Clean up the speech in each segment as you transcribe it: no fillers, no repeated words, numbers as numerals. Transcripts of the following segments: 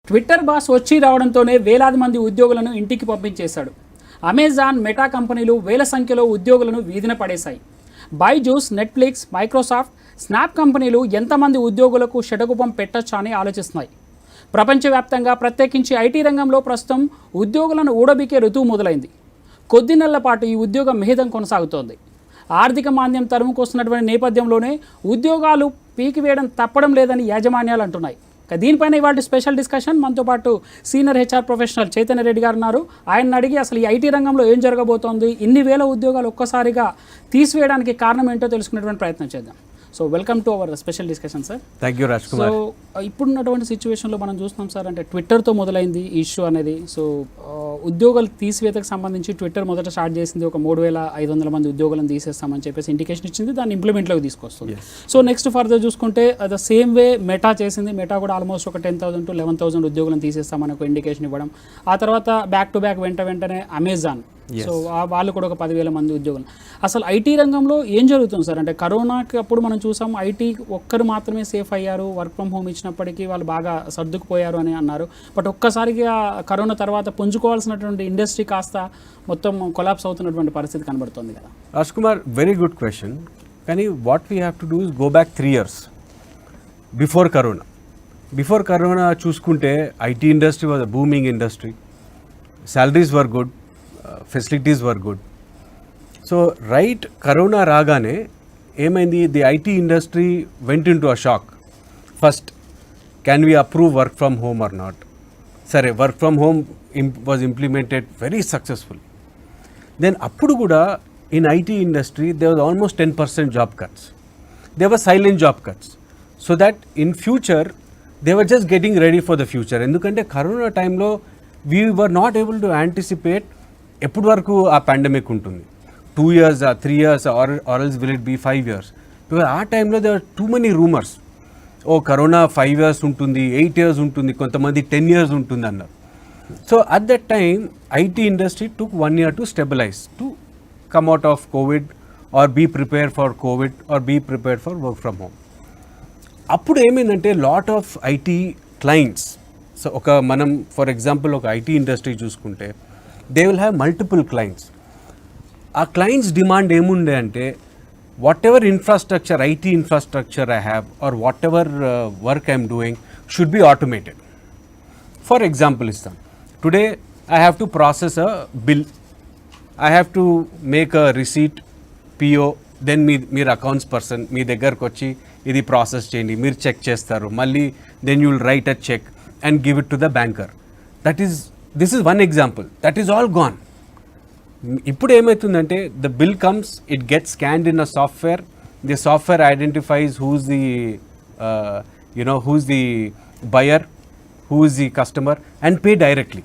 Twitter boss వచ్చి రావడంతోనే వేలాది మంది ఉద్యోగులను ఇంటికి పంపించేశాడు. అమెజాన్, మెటా కంపెనీలు వేల సంఖ్యలో ఉద్యోగులను వీధిన పడేశాయి. బైజూస్, నెట్ఫ్లిక్స్, మైక్రోసాఫ్ట్, స్నాప్ కంపెనీలు ఎంతమంది ఉద్యోగులకు షటకుపం పెట్టొచ్చా అని ఆలోచిస్తున్నాయి. ప్రపంచవ్యాప్తంగా ప్రత్యేకించి ఐటీ రంగంలో ప్రస్తుతం ఉద్యోగులను ఊడబికే ఋతువు మొదలైంది. కొద్ది నెలల పాటు ఈ ఉద్యోగ మిహితం కొనసాగుతోంది. ఆర్థిక మాంద్యం తరుముకొస్తున్నటువంటి నేపథ్యంలోనే ఉద్యోగాలు పీకివేయడం తప్పడం లేదని యాజమాన్యాలు అంటున్నాయి. దీనిపైన ఇవాళ స్పెషల్ డిస్కషన్. మనతో పాటు senior HR professional Chaitanya Reddy గారు ఉన్నారు. ఆయన అడిగి అసలు ఈ ఐటీ రంగంలో ఏం జరగబోతోంది, ఇన్ని వేల ఉద్యోగాలు ఒక్కసారిగా తీసివేయడానికి కారణం ఏంటో తెలుసుకునేటువంటి ప్రయత్నం చేద్దాం. So welcome to our special discussion sir. Thank you Raj Kumar. So ఇప్పుడున్నటువంటి సిచ్యువేషన్లో మనం చూస్తున్నాం సార్, అంటే ట్విట్టర్తో మొదలైంది ఈ ఇష్యూ అనేది. సో ఉద్యోగాలు తీసివేతకు సంబంధించి ట్విట్టర్ మొదట స్టార్ట్ చేసింది ఒక 3,500 మంది ఉద్యోగులను తీసేస్తామని చెప్పేసి ఇండికేషన్ ఇచ్చింది. దాన్ని ఇంప్లిమెంట్లోకి తీసుకొస్తుంది. సో నెక్స్ట్ ఫర్దర్ చూసుకుంటే ద సేమ్ వే మెటా చేసింది. మెటా కూడా ఆల్మోస్ట్ ఒక 10,000 to 11,000 ఉద్యోగులను తీసేస్తామని ఒక ఇండికేషన్ ఇవ్వడం. ఆ తర్వాత బ్యాక్ టు బ్యాక్ వెంటనే అమెజాన్, సో వాళ్ళు కూడా ఒక 10,000 మంది ఉద్యోగులు. అసలు ఐటీ రంగంలో ఏం జరుగుతుంది సార్? అంటే కరోనాకి అప్పుడు మనం చూసాం ఐటీ ఒక్కరు మాత్రమే సేఫ్ అయ్యారు, వర్క్ ఫ్రమ్ హోమ్ ఇచ్చినప్పటికీ వాళ్ళు బాగా సర్దుకుపోయారు అని అన్నారు. బట్ ఒక్కసారిగా కరోనా తర్వాత పుంజుకోవాల్సినటువంటి ఇండస్ట్రీ కాస్త మొత్తం కొలాప్స్ అవుతున్నటువంటి పరిస్థితి కనబడుతుంది కదా. Raj Kumar, very good question. కానీ what we have to do is go back 3 years before corona. Before corona చూసుకుంటే IT industry was a booming industry. Salaries were good, facilities were good. So right corona రాగానే ఏమైంది, the IT industry went into a shock. First, can we approve work from home or not? సరే, work from home was implemented very successful. Then అప్పుడు కూడా in IT industry they was almost 10% job cuts. They were silent job cuts. So that in future they were just getting ready for the future. ఎందుకంటే corona టైంలో we were not able to anticipate ఎప్పటి వరకు ఆ pandemic ఉంటుంది. 2 years, 3 years, or else will it be 5 years? Because ఆ టైంలో there are too many rumors. Corona 5 years ఉంటుంది, 8 years ఉంటుంది, కొంతమంది 10 years ఉంటుంది అన్నారు. So at that time IT industry took 1 year to stabilize, to come out of COVID or be prepared for COVID or be prepared for work from home. అప్పుడు ఏమైందంటే lot of IT clients, so మనం for example ఒక IT industry చూసుకుంటే they will have multiple clients. ఆ clients demand ఏముండే అంటే whatever infrastructure, IT infrastructure I have or whatever work I'm doing should be automated. For example ఇస్తాం, today I have to process a bill, I have to make a receipt, PO, then మీరు accounts person మీ దగ్గరకు వచ్చి ఇది process చేయండి, మీరు check చేస్తారు, మళ్ళీ then you will write a cheque and give it to the banker. This is one example. That is all gone. ఇప్పుడు ఏమవుతుందంటే the bill comes, it gets scanned in a software. The software identifies who's the buyer, who is the customer, and pay directly.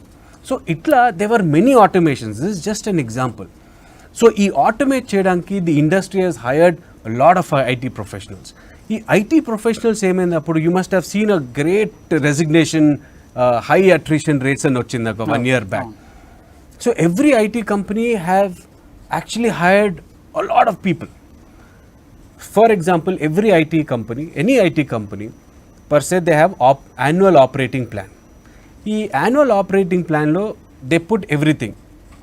So itla there were many automations. This is just an example. So ఈ automate చేయడానికి the industry has hired a lot of IT professionals. ఈ IT professionals ఏమైనప్పుడు you must have seen a great resignation, high attrition rates అని వచ్చింది ఒక 1 year back. So every IT company have actually hired a lot of people. For example, every IT company, any IT company per se, they have annual operating plan. ఈ annual operating plan లో they put everything.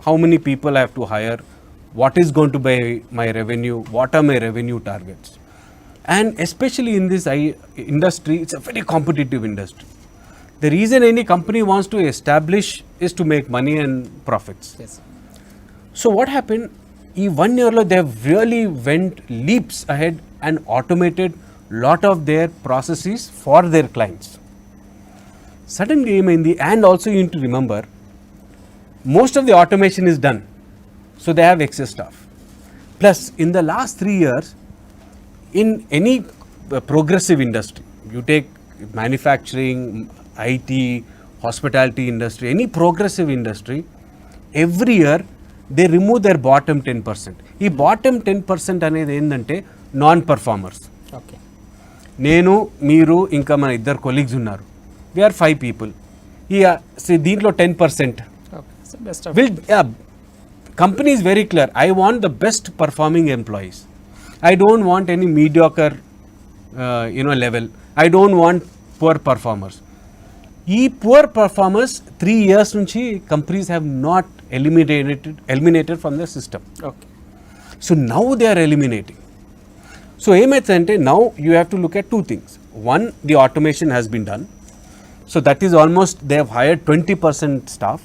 How many people I have to hire, what is going to be my revenue, what are my revenue targets. And especially in this industry, it's a very competitive industry. The reason any company wants to establish is to make money and profits. Yes. So what happened? In 1 year they have really went leaps ahead and automated lot of their processes for their clients. Suddenly, and also you need to remember, most of the automation is done. So they have excess staff. Plus, in the last 3 years, in any progressive industry, you take manufacturing, IT, hospitality industry, any progressive industry, every year they remove their bottom 10%. ఈ bottom 10% అనేది ఏంటంటే non performers. Okay, నేను, మీరు, ఇంకా మన 2 colleagues ఉన్నారు. we are 5 people. దీంట్లో 10% will, company is very clear. I want the best performing employees. I don't want any mediocre level. I don't want poor performers. ఈ పువర్ పర్ఫార్మర్స్ 3 years నుంచి companies have not eliminated from the system. Okay. So now they are eliminating. So ఏమైతుందంటే now you have to look at 2 things. One, the automation has been done. So that is almost, they have hired 20% staff.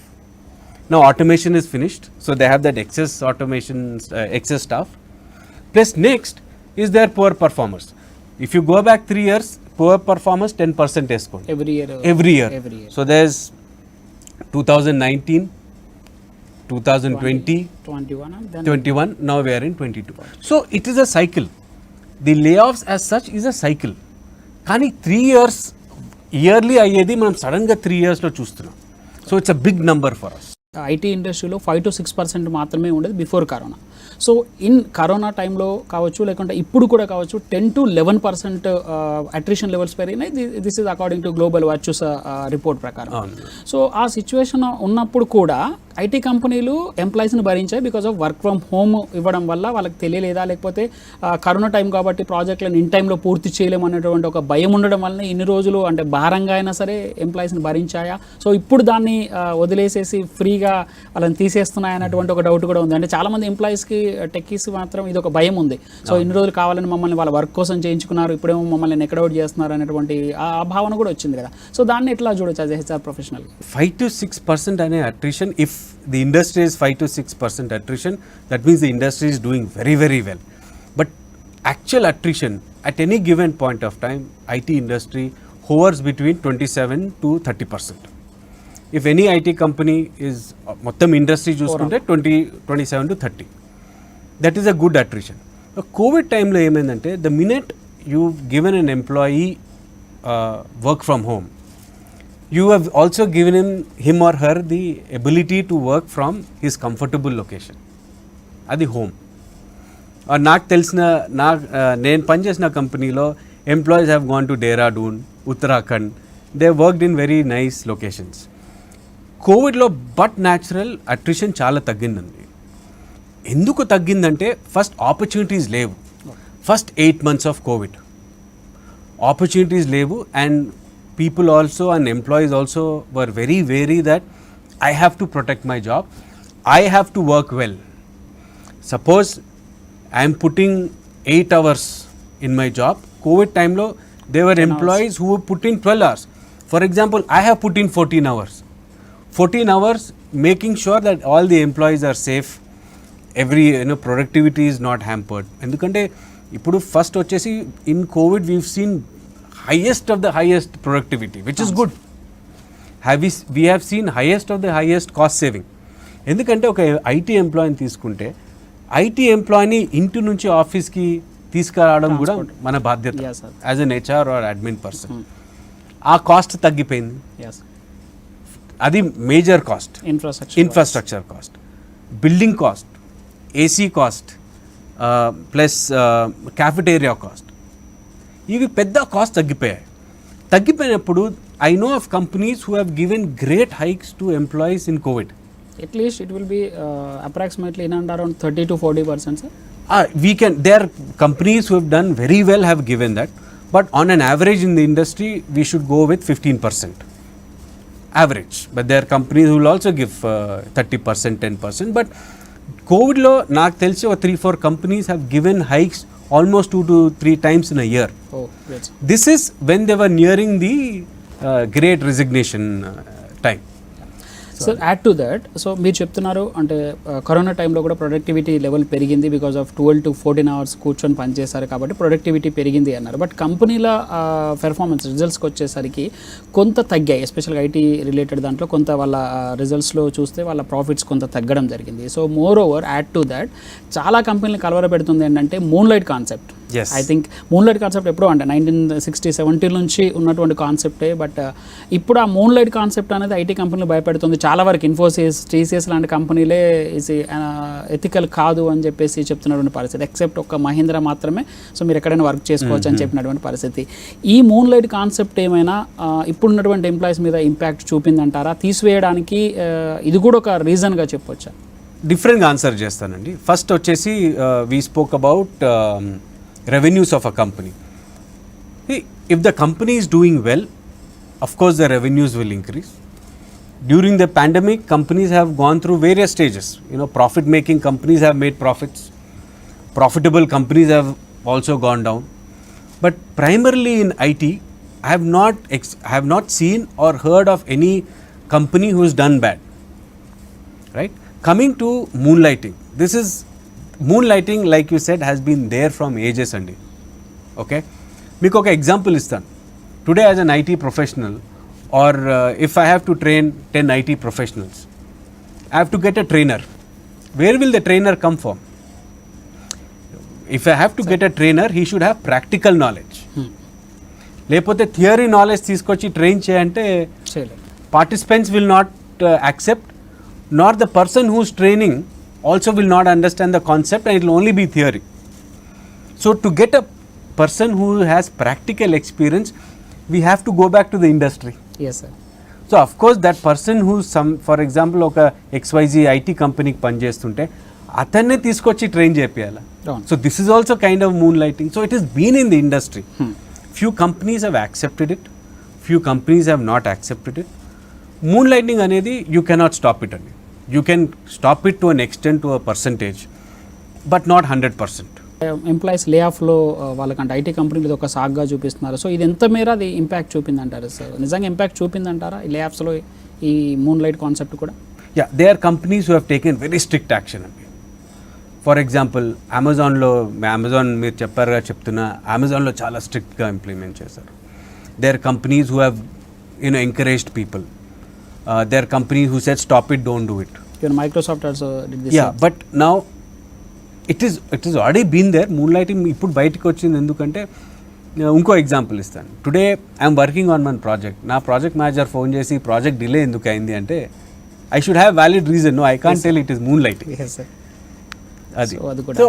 Now automation is finished. So they have that excess automation, excess staff. Plus next is their poor performers. If you go back 3 years, poor performers 10% escort. Every year. Every year. So there's 2019, 2020, 21 and then 21, now we are in 22. So it is a cycle. The layoffs as such is a cycle. కానీ 3 years yearly అయ్యేది మనం సడన్గా 3 yearsలో చూస్తున్నాం. So it's a big number for us. IT ఇండస్ట్రీలో 5 to 6% మాత్రమే ఉండేది before corona. So in corona టైంలో కావచ్చు, లేకుంటే ఇప్పుడు కూడా కావచ్చు, 10 to 11% అట్రిషన్ లెవెల్స్ పెరిగినాయి. This is according to global values report ప్రకారం. సో ఆ సిచ్యువేషన్ ఉన్నప్పుడు కూడా ఐటీ కంపెనీలు ఎంప్లాయీస్ని భరించాయి because of work from home ఇవ్వడం వల్ల. వాళ్ళకి తెలియలేదా, లేకపోతే కరోనా టైం కాబట్టి ప్రాజెక్టులను ఇన్ టైంలో పూర్తి చేయలేము అనేటువంటి ఒక భయం ఉండడం వల్ల ఇన్ని రోజులు అంటే భారంగా అయినా సరే ఎంప్లాయీస్ని భరించాయా? సో ఇప్పుడు దాన్ని వదిలేసేసి ఫ్రీగా వాళ్ళని తీసేస్తున్నాయి అన్నటువంటి ఒక డౌట్ కూడా ఉంది. అంటే చాలామంది ఎంప్లాయీస్కి టెక్కీస్ మాత్రం ఇది ఒక భయం ఉంది. సో ఇన్ని రోజులు కావాలని మమ్మల్ని వాళ్ళ వర్క్ కోసం చేయించుకున్నారు, ఇప్పుడేమో మమ్మల్ని నెక్అవుట్ చేస్తున్నారు అనేటువంటి ఆ భావన కూడా వచ్చింది కదా. సో దాన్ని ఎట్లా చూడొచ్చు as a HR professional? 5 to 6% అనే attrition, if the industry is 5 to 6% attrition, that means the industry is doing very, very well. But actual attrition at any given point of time, IT industry hovers between 27 to 30%. If any IT company is మొత్తం industry చూసుకుంటే 27 to 30. That is a good attrition. COVID టైంలో ఏమైందంటే the minute you've given an employee work from home, you have also given him or her the ability to work from his comfortable location. అది home. నాకు తెలిసిన నేను పనిచేసిన కంపెనీలో employees have gone to Dehradun, Uttarakhand. They worked in very nice locations. కోవిడ్లో but natural attrition చాలా తగ్గిందండి. ఎందుకు తగ్గిందంటే ఫస్ట్ ఆపర్చునిటీస్ లేవు. First 8 months of COVID opportunities లేవు. And people also and employees also were very wary that I have to protect my job, I have to work well. Suppose I am putting 8 hours in my job, COVID time lo there were employees who were putting 12 hours. For example, I have put in 14 hours. 14 hours making sure that all the employees are safe, every productivity is not hampered. Endukante ippudu first vachesi in COVID we've seen highest of the highest productivity, which is good. We have seen highest of the highest cost saving. ఎందుకంటే ఒక IT ఎంప్లాయీని తీసుకుంటే IT ఎంప్లాయీని ఇంటి నుంచి ఆఫీస్కి తీసుకురావడం కూడా మన బాధ్యత as an HR or admin person. ఆ కాస్ట్ తగ్గిపోయింది. అది major cost. Infrastructure cost, building cost, AC cost, plus cafeteria cost, ఇవి పెద్ద కాస్ట్ తగ్గిపోయినప్పుడు I know of companies who have given great hikes to employees in COVID. At least it will be approximately in and around 30 to 40%, sir. There are companies who have done very well have given that, but on an average in the industry we should go with 15% average. But there are companies who will also give 30%, 10%. But COVID lo నాకు తెలిసి 3-4 companies have given hikes almost 2 to 3 times in a year. Oh, great. This is when they were nearing the great resignation time. Sir add to that, so మీరు చెప్తున్నారు అంటే corona టైంలో కూడా productivity level పెరిగింది because of 12 to 14 hours కూర్చొని పనిచేశారు కాబట్టి productivity పెరిగింది అన్నారు. బట్ కంపెనీల పెర్ఫార్మెన్స్ రిజల్ట్స్కి వచ్చేసరికి కొంత తగ్గాయి. ఎస్పెషల్గా ఐటీ రిలేటెడ్ దాంట్లో కొంత వాళ్ళ రిజల్ట్స్లో చూస్తే వాళ్ళ ప్రాఫిట్స్ కొంత తగ్గడం జరిగింది. So more over add to that చాలా కంపెనీలు కలవరపెడుతుంది ఏంటంటే moonlight concept. I think moonlight concept ఎప్పుడో అంటే 1960-70 నుంచి ఉన్నటువంటి కాన్సెప్టే. బట్ ఇప్పుడు ఆ మూన్లైట్ కాన్సెప్ట్ అనేది ఐటీ కంపెనీలు భయపెడుతుంది. చాలా వరకు ఇన్ఫోసిస్, టీసీఎస్ లాంటి కంపెనీలే ఇది ఎథికల్ కాదు అని చెప్పేసి చెప్తున్నటువంటి పరిస్థితి. ఎక్సెప్ట్ ఒక మహీంద్రా మాత్రమే సో మీరు ఎక్కడైనా వర్క్ చేసుకోవచ్చు అని చెప్పినటువంటి పరిస్థితి. ఈ మూన్లైట్ కాన్సెప్ట్ ఏమైనా ఇప్పుడున్నటువంటి ఎంప్లాయీస్ మీద ఇంపాక్ట్ చూపిందంటారా? తీసివేయడానికి ఇది కూడా ఒక రీజన్గా చెప్పొచ్చా? డిఫరెంట్గా ఆన్సర్ చేస్తానండి. ఫస్ట్ వచ్చేసి we spoke about revenues of a company. If the company is doing well, of course the revenues will increase. During the pandemic, companies have gone through various stages. You know, profit making companies have made profits, profitable companies have also gone down, but primarily in IT, I have not seen or heard of any company who has done bad, right? Coming to moonlighting, moonlighting, like you said, has been there from ages andi. Okay, meeku oka example istanu. Today as an IT professional, or if I have to train 10 IT professionals, I have to get a trainer. Where will the trainer come from? If I have to get a trainer, he should have practical knowledge. లేకపోతే theory knowledge తీసుకొచ్చి train చేయంటే participants will not accept, not the person who's training also will not understand the concept and it will only be theory. So to get a person who has practical experience, we have to go back to the industry. So of course that person who for example ఒక XYZ IT కంపెనీకి పనిచేస్తుంటే అతన్నే తీసుకొచ్చి train చేపియాలి. So this is also kind of moon lighting. So it is been in the industry. Few companies have accepted it, few companies have not accepted it. Moonlighting anedi you cannot stop it andi. You can stop it to an extent, to a percentage, but not 100%. Employees లే ఆఫ్లో వాళ్ళకంటే IT కంపెనీలు ఒక సాగ్గా చూపిస్తున్నారు. So ఇది ఎంత మేర అది ఇంపాక్ట్ చూపిందంటారు సార్? నిజంగా ఇంపాక్ట్ చూపిందంటారా ఈ లే ఆఫ్స్లో ఈ మూన్ లైట్ కాన్సెప్ట్ కూడా? Yeah, there are companies who have taken very strict action andi. For example Amazon మీరు చెప్పారుగా చెప్తున్నా, అమెజాన్లో చాలా స్ట్రిక్ట్గా ఇంప్లిమెంట్ చేశారు. They are companies who have encouraged people. They are companies who said stop it, don't do it. Microsoft also did this. Yeah, but now it is already been there. Moonlighting ఇప్పుడు బయటకు వచ్చింది ఎందుకంటే, ఇంకో example ఇస్తాను. Today I'm working on one project. నా project manager phone చేసి project delay ఎందుకు అయింది అంటే, I should have valid reason. No, I can't tell it is moonlighting. అది. సో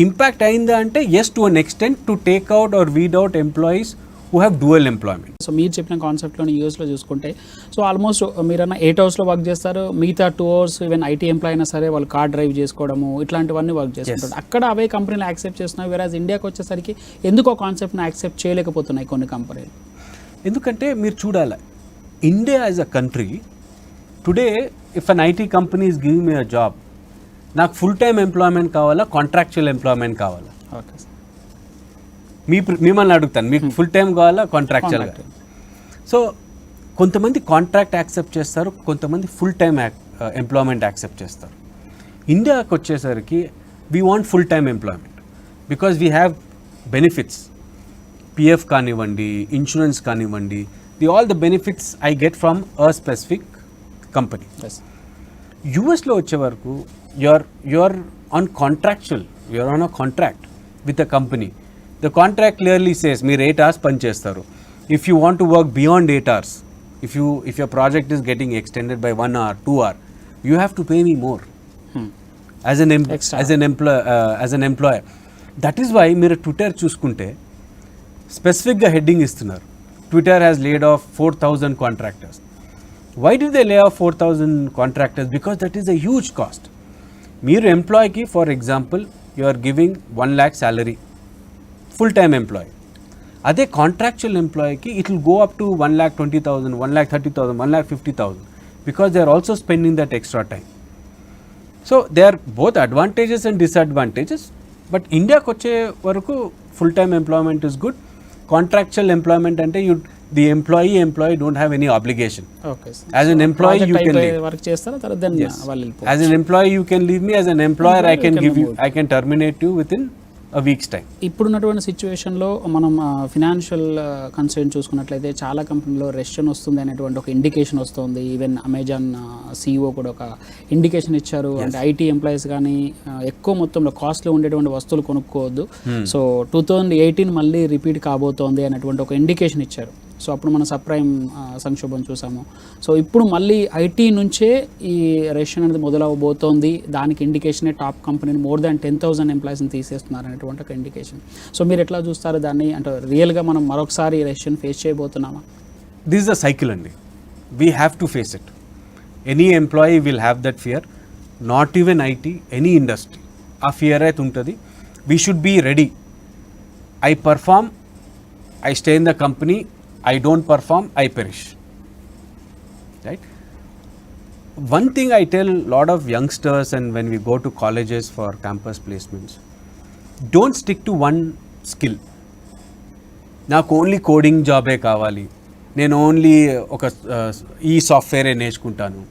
ఇంపాక్ట్ అయిందా అంటే, yes, to an extent, to take out or weed out employees who have dual employment. So మీరు చెప్పిన కాన్సెప్ట్లోని యూఎస్లో చూసుకుంటే, so almost మీరన్నా 8 అవర్స్లో work చేస్తారు, మిగతా 2 అవర్స్ ఈవెన్ ఐటీ ఎంప్లాయ్ అయినా సరే వాళ్ళు కార్ డ్రైవ్ చేసుకోవడము ఇట్లాంటివన్నీ వర్క్ చేసుకుంటారు. అక్కడ అవే కంపెనీలు యాక్సెప్ట్ చేస్తున్నాయి. వేరే ఇండియాకి వచ్చేసరికి ఎందుకు ఆ కాన్సెప్ట్ని యాక్సెప్ట్ చేయలేకపోతున్నాయి కొన్ని కంపెనీలు? ఎందుకంటే మీరు చూడాలి, India as a country today, if an IT company is giving me a job, నాకు ఫుల్ టైమ్ ఎంప్లాయ్మెంట్ కావాలా, కాంట్రాక్చువల్ ఎంప్లాయ్మెంట్ కావాలా? ఓకే సార్, మిమ్మల్ని అడుగుతాను, మీకు ఫుల్ టైం కావాలా, కాంట్రాక్చువల్గా? సో కొంతమంది కాంట్రాక్ట్ యాక్సెప్ట్ చేస్తారు, కొంతమంది ఫుల్ టైమ్ ఎంప్లాయ్మెంట్ యాక్సెప్ట్ చేస్తారు. ఇండియాకి వచ్చేసరికి we want full time employment because we have benefits. PF కానివ్వండి, ఇన్సూరెన్స్ కానివ్వండి, all the benefits I get from a specific company. యూఎస్లో వచ్చే వరకు you're on contractual, you're on a contract with a company. The contract clearly says మీరు 8 hours పని చేస్తారు. If you want to work beyond 8 hours, if your project is getting extended by 1 hour, 2 hour, you have to pay me more as an employer. That is why మీరు Twitter చూసుకుంటే స్పెసిఫిక్గా heading ఇస్తున్నారు, Twitter has laid off 4,000 contractors. Why did they lay off 4,000 contractors? Because that is a huge cost. మీరు ఎంప్లాయ్కి, for example, you are giving 1 lakh salary, full time employee. అదే contractual ఎంప్లాయ్కి it will go up to 1,20,000, 1,30,000, 1,50,000 because they are also spending that extra time. So they are both advantages and disadvantages. But ఇండియాకి వచ్చే వరకు full time employment is good. Contractual employment అంటే the employee don't have any obligation. Okay, sir. As an employee you can leave. Work chestara tarvata then vallu As an employee you can leave me, as an employer I can terminate you within a week's time. ఇప్పుడున్నటువంటి సిచ్యువేషన్లో మనం financial concern చూసుకున్నట్లయితే చాలా కంపెనీలో రెషన్ వస్తుంది అనేటువంటి ఒక indication వస్తుంది. ఈవెన్ అమెజాన్ CEO కూడా ఒక ఇండికేషన్ ఇచ్చారు. అంటే ఐటీ ఎంప్లాయీస్ కానీ ఎక్కువ మొత్తంలో కాస్ట్లో ఉండేటువంటి వస్తువులు కొనుక్కోవద్దు, సో 2018 మళ్ళీ రిపీట్ కాబోతోంది అనేటువంటి ఒక ఇండికేషన్ ఇచ్చారు. సో అప్పుడు మనం సబ్ప్రైమ్ సంక్షోభం చూసాము. సో ఇప్పుడు మళ్ళీ ఐటీ నుంచే ఈ రేషన్ అనేది మొదలవబోతోంది. దానికి ఇండికేషనే టాప్ కంపెనీని మోర్ దాన్ 10,000 ఎంప్లాయీస్ని తీసేస్తున్నారు అనేటువంటి ఒక ఇండికేషన్. సో మీరు ఎట్లా చూస్తారు దాన్ని? అంటే రియల్గా మనం మరొకసారి రేషన్ ఫేస్ చేయబోతున్నామా? దిస్ ఇస్ అ సైకిల్ అండి. We have to face it. Any employee will have that fear, not even IT, any industry. ఆ ఫియర్ అయితే ఉంటుంది. We should be ready. I perform, I stay in the company, I don't perform, I perish. Right? One thing I tell a lot of youngsters and when we go to colleges for campus placements, don't stick to one skill. నాకు only coding జాబే కావాలి, నేను only ఒక ఈ సాఫ్ట్వేరే నేర్చుకుంటాను,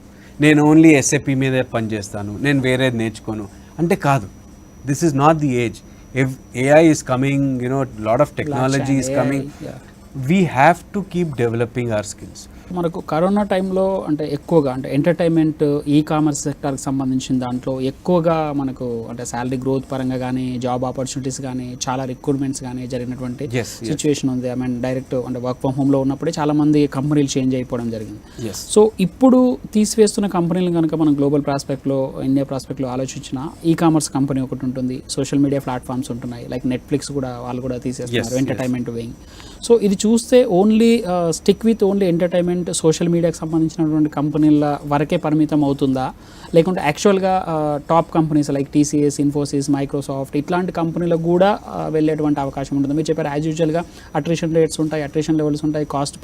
నేను only SAP మీదే పనిచేస్తాను, నేను వేరేది నేర్చుకోను అంటే కాదు. This is not the age. AI is coming, lot of technology is coming. We have to keep developing our skills. మనకు కరోనా టైంలో అంటే ఎక్కువగా అంటే ఎంటర్టైన్మెంట్ ఈ కామర్స్ సెక్టర్కి సంబంధించిన దాంట్లో ఎక్కువగా మనకు అంటే శాలరీ గ్రోత్ పరంగా కానీ జాబ్ ఆపర్చునిటీస్ కానీ చాలా రిక్రూట్మెంట్స్ కానీ జరిగినటువంటి సిచ్యువేషన్ ఉంది. ఐ మీన్ డైరెక్ట్ అంటే వర్క్ ఫ్రమ్ హోమ్లో ఉన్నప్పుడే చాలా మంది కంపెనీలు చేంజ్ అయిపోవడం జరిగింది. సో ఇప్పుడు తీసివేస్తున్న కంపెనీలు కనుక మనం గ్లోబల్ ప్రాస్పెక్ట్లో ఇండియా ప్రాస్పెక్ట్లో ఆలోచించిన ఈ కామర్స్ కంపెనీ ఒకటి ఉంటుంది, సోషల్ మీడియా ప్లాట్ఫామ్స్ ఉంటున్నాయి, లైక్ నెట్ఫ్లిక్స్ కూడా వాళ్ళు కూడా తీసేస్తున్నారు ఎంటర్టైన్మెంట్ వేయింగ్. సో ఇది చూస్తే only stick with only entertainment social మీడియాకి సంబంధించినటువంటి కంపెనీల వరకే పరిమితం అవుతుందా, లేకుంటే యాక్చువల్గా top companies like TCS, Infosys, Microsoft ఇట్లాంటి కంపెనీలకు కూడా వెళ్ళేటువంటి అవకాశం ఉంటుంది? మీరు చెప్పారు యాజ్ యూజువల్గా అట్రిషన్ రేట్స్ ఉంటాయి, అట్రిషన్ లెవెల్స్ ఉంటాయి, కాస్ట్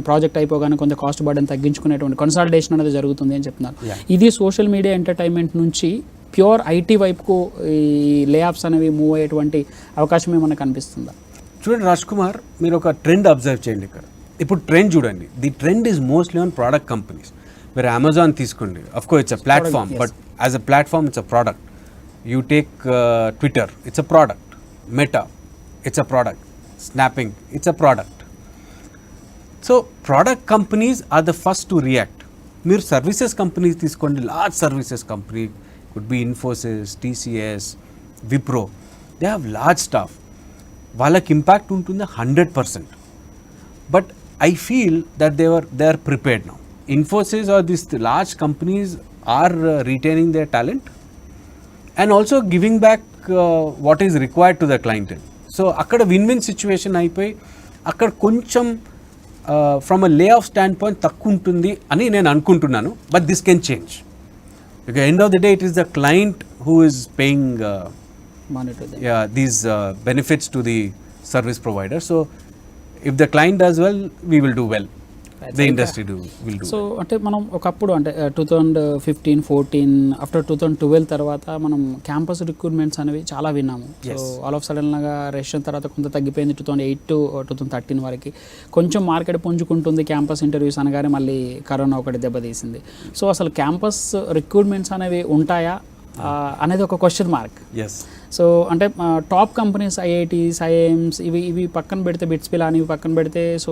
ప్రాజెక్ట్ అయిపోగానే కొంత కాస్ట్ బర్డెన్ తగ్గించుకునేటువంటి కన్సాలిడేషన్ అనేది జరుగుతుంది అని చెప్తున్నారు. ఇది సోషల్ మీడియా ఎంటర్టైన్మెంట్ నుంచి ప్యూర్ ఐటీ వైపుకు ఈ లే ఆఫ్స్ అనేవి మూవ్ అయ్యేటువంటి అవకాశం ఏమైనా కనిపిస్తుందా? చూడండి రాజ్ కుమార్, మీరు ఒక ట్రెండ్ అబ్జర్వ్ చేయండి. ఇక్కడ ఇప్పుడు ట్రెండ్ చూడండి, the trend is mostly on product companies. మీరు అమెజాన్ తీసుకోండి, of course it's a platform, but as a platform it's a product. You take Twitter, it's a product. Meta, it's a product. Snapping, it's a product. So product companies are the first to react. మీరు services companies తీసుకోండి, large services company could be Infosys, TCS, Wipro, they have large staff. వాళ్ళకి impact ఉంటుంది 100%. But I feel that they are prepared now. Infosys or these large companies are retaining their talent and also giving back what is required to the clientele. So akkada win-win situation అయిపోయి అక్కడ కొంచెం from a layoff standpoint తక్కువ ఉంటుంది అని నేను అనుకుంటున్నాను. But this can change. Because end of the day it is the client who is paying money to them. These benefits to the service provider. So if the client does well, we will do well. The industry will do. So అంటే మనం ఒకప్పుడు అంటే 2015, 14 after 2012 తర్వాత మనం campus recruitments అనేవి చాలా విన్నాము. So all of సడన్గా రెషన్ తర్వాత కొంత తగ్గిపోయింది. 2008 to 2013 వరకు కొంచెం మార్కెట్ పుంజుకుంటుంది. క్యాంపస్ ఇంటర్వ్యూస్ అనగానే మళ్ళీ కరోనా ఒకటి దెబ్బతీసింది. సో అసలు క్యాంపస్ రిక్రూట్మెంట్స్ అనేవి ఉంటాయా అనేది ఒక క్వశ్చన్ మార్క్. సో అంటే టాప్ కంపెనీస్ ఐఐటీస్, ఐఐఎమ్స్ ఇవి పక్కన పెడితే, బిట్స్ పిలాని ఇవి పక్కన పెడితే, సో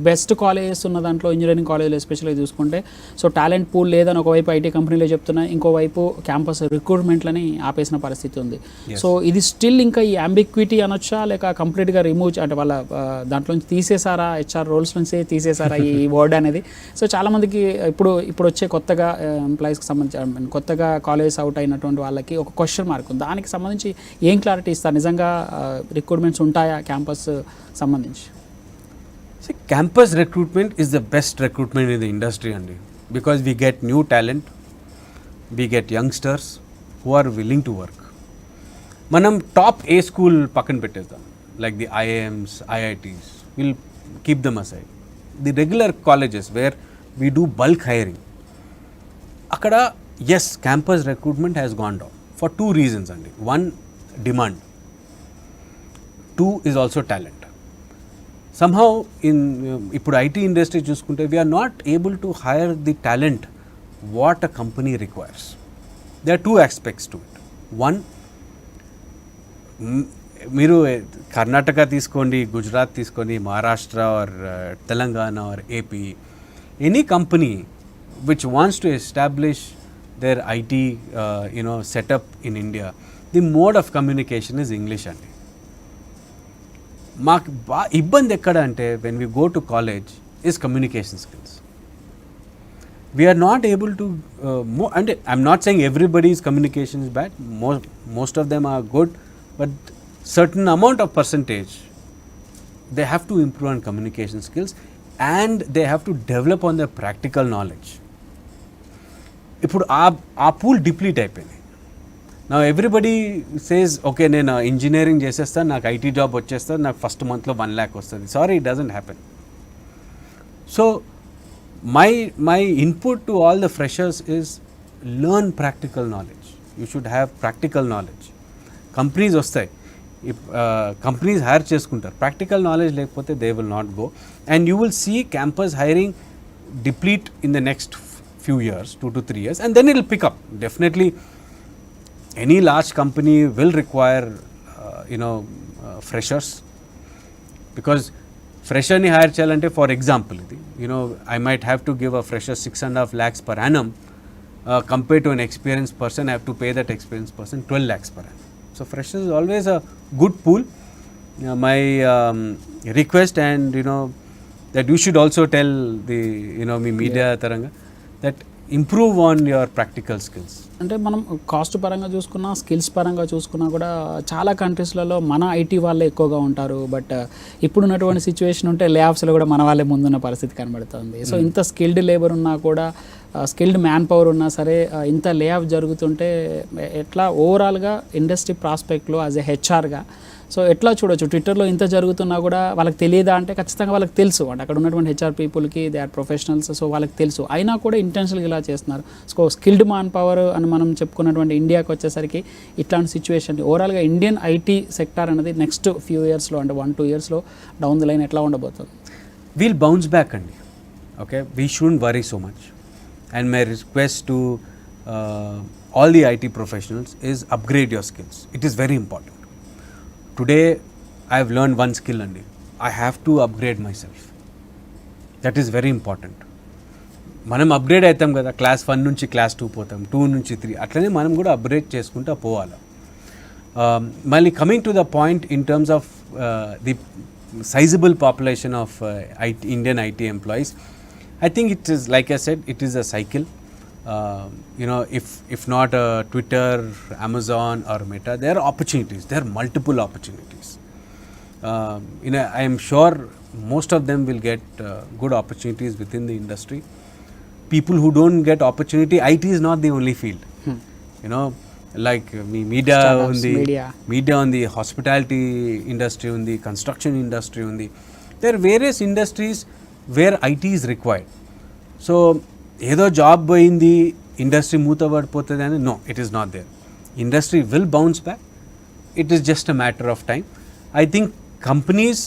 బెస్ట్ కాలేజెస్ ఉన్న దాంట్లో ఇంజనీరింగ్ కాలేజీలు ఎస్పెషల్గా చూసుకుంటే సో టాలెంట్ పూల్ లేదని ఒకవైపు ఐటీ కంపెనీలే చెప్తున్నాయి, ఇంకోవైపు క్యాంపస్ రిక్రూట్మెంట్లని ఆపేసిన పరిస్థితి ఉంది. సో ఇది స్టిల్ ఇంకా ఈ అంబిక్విటీ అనొచ్చా, లేక కంప్లీట్గా రిమూవ్ అంటే వాళ్ళ దాంట్లోంచి తీసేసారా, హెచ్ఆర్ రోల్స్ నుంచి తీసేసారా ఈ వర్డ్ అనేది? సో చాలామందికి ఇప్పుడు వచ్చే కొత్తగా ఎంప్లాయీస్కి సంబంధించి కొత్తగా కాలేజెస్ అవుట్ అయినటువంటి వాళ్ళకి ఒక క్వశ్చన్ మార్క్. దానికి సంబంధించి ఏం క్లారిటీ ఇస్తారు? నిజంగా రిక్రూట్మెంట్స్ ఉంటాయా క్యాంపస్ సంబంధించి? Campus recruitment is the best recruitment in the industry అండి. Because we get new talent, we get youngsters who are willing to work. మనం టాప్ ఏ స్కూల్ పక్కన పెట్టేద్దాం, like the IIMs, IITs, will keep them aside. The regular colleges where we do bulk hiring, అక్కడ as campus recruitment has gone down for 2 reasons అండి. 1, demand. 2 is also talent. Somehow in ఇప్పుడు IT industry చూసుకుంటే we are not able to hire the talent what a company requires. There are 2 aspects to it. 1, మీరు కర్ణాటక తీసుకోండి, గుజరాత్ తీసుకోండి, Maharashtra or Telangana or AP, any company which wants to establish their IT setup in India, the mode of communication is English అండి. మాకు ఇబ్బంది ఎక్కడ అంటే when we go to college is communication skills. We are not able to and I'm not saying everybody's communication is bad, most of them are good, but certain amount of percentage they have to improve on communication skills and they have to develop on their practical knowledge. ఇప్పుడు ఆ pool deplete అయిపోయింది. నా everybody says okay నేను engineering చేసేస్తాను, నాకు IT job వచ్చేస్తుంది, నాకు first మంత్లో 1 lakh వస్తుంది. Sorry, it doesn't happen. So my input to all the freshers is learn practical knowledge. You should have practical knowledge. Companies వస్తాయి, కంపెనీస్ హైర్ చేసుకుంటారు, practical knowledge లేకపోతే they will not go. And you will see campus hiring deplete in the next few years, 2 to 3 years, and then it will pick up. Definitely any large company will require freshers, because fresher ni hire cheyalante, for example, I might have to give a fresher 6.5 lakhs per annum, compared to an experienced person I have to pay that experienced person 12 lakhs per annum. So freshers is always a good pool. My request, and that you should also tell the me media taranga that improve on your practical skills. అంటే మనం cost పరంగా చూసుకున్నా, skills పరంగా చూసుకున్నా కూడా చాలా కంట్రీస్లలో మన IT వాళ్ళే ఎక్కువగా ఉంటారు. బట్ ఇప్పుడున్నటువంటి సిచ్యువేషన్ ఉంటే లే ఆఫ్స్లో కూడా మన వాళ్ళే ముందున్న పరిస్థితి కనబడుతుంది. సో ఇంత స్కిల్డ్ లేబర్ ఉన్నా కూడా, స్కిల్డ్ మ్యాన్ పవర్ ఉన్నా సరే, ఇంత లే ఆఫ్ జరుగుతుంటే ఎట్లా ఓవరాల్గా ఇండస్ట్రీ ప్రాస్పెక్ట్లో యాజ్ ఎ హెచ్ఆర్గా సో ఎట్లా చూడొచ్చు? ట్విట్టర్లో ఇంత జరుగుతున్నా కూడా వాళ్ళకి తెలియదా అంటే ఖచ్చితంగా వాళ్ళకి తెలుసు. అంటే అక్కడ ఉన్నటువంటి హెచ్ఆర్ పీపుల్కి, దే ఆర్ ప్రొఫెషనల్స్, సో వాళ్ళకి తెలుసు. అయినా కూడా ఇంటెన్షనల్గా ఇలా చేస్తున్నారు. సో స్కిల్డ్ మ్యాన్ పవర్ అని మనం చెప్పుకున్నటువంటి ఇండియాకి వచ్చేసరికి ఇట్లాంటి సిచ్యువేషన్ ఓవరాల్గా ఇండియన్ ఐటీ సెక్టార్ అనేది నెక్స్ట్ ఫ్యూ ఇయర్స్లో, అంటే 1-2 yearsలో డౌన్ ద లైన్ ఎట్లా ఉండబోతుంది? We'll bounce back అండి. Okay, we shouldn't worry so much. And my request to all the IT professionals is upgrade your skills. It is very important. Today I have learned one skill and I have to upgrade myself. That is very important. మనం upgrade అవుతాం కదా, class 1 నుంచి class 2 పోతాం, 2 నుంచి 3, అట్లనే మనం కూడా upgrade చేసుకుంటూ పోవాలి. మళ్ళీ coming to the point in terms of the sizable population of Indian IT employees, I think it is, like I said, it is a cycle. If not Twitter, Amazon or Meta, there are opportunities. There are multiple opportunities. I am sure most of them will get good opportunities within the industry. People who don't get opportunity, IT is not the only field. Like media on the hospitality industry, on the construction industry, on the, there are various industries where IT is required. So ఏదో job పోయింది, industry మూతపడిపోతుంది అని, no, it is not there. Industry will bounce back. It is just a matter of time. I think companies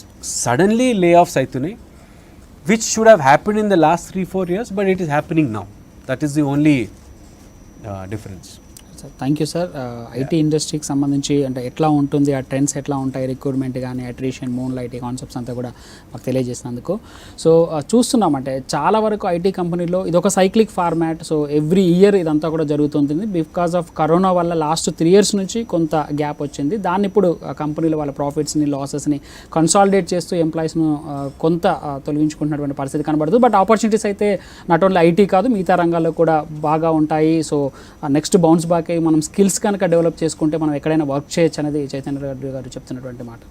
suddenly layoffs అవుతున్నాయి, which should have happened in the last 3-4 years, but it is happening now. That is the only difference. Sir thank you sir. IT ఇండస్ట్రీకి సంబంధించి అంటే ఎట్లా ఉంటుంది, ఆ trends ఎట్లా ఉంటాయి, recruitment కానీ, అట్రిషన్, మూన్ లైట్, ఈ కాన్సెప్ట్స్ అంతా కూడా మాకు తెలియజేసినందుకు. సో చూస్తున్నామంటే చాలా వరకు ఐటీ కంపెనీలో ఇది ఒక cyclic format. So every year ఇదంతా కూడా జరుగుతుంటుంది. బికాస్ ఆఫ్ కరోనా వల్ల లాస్ట్ 3 years నుంచి కొంత గ్యాప్ వచ్చింది. దాన్ని ఇప్పుడు కంపెనీలు వాళ్ళ ప్రాఫిట్స్ని, లాసెస్ని కన్సాలిడేట్ చేస్తూ ఎంప్లాయీస్ను కొంత తొలగించుకుంటున్నటువంటి పరిస్థితి కనబడుతుంది. బట్ ఆపర్చునిటీస్ అయితే నాట్ ఓన్లీ ఐటీ కాదు, మిగతా రంగాల్లో కూడా బాగా ఉంటాయి. సో నెక్స్ట్ బౌన్స్ బ్యాక్ మనం స్కిల్స్ కనుక డెవలప్ చేసుకుంటే మనం ఎక్కడైనా వర్క్ చేయొచ్చు అనేది చైతన్య రెడ్డి గారు చెప్తున్నటువంటి మాట.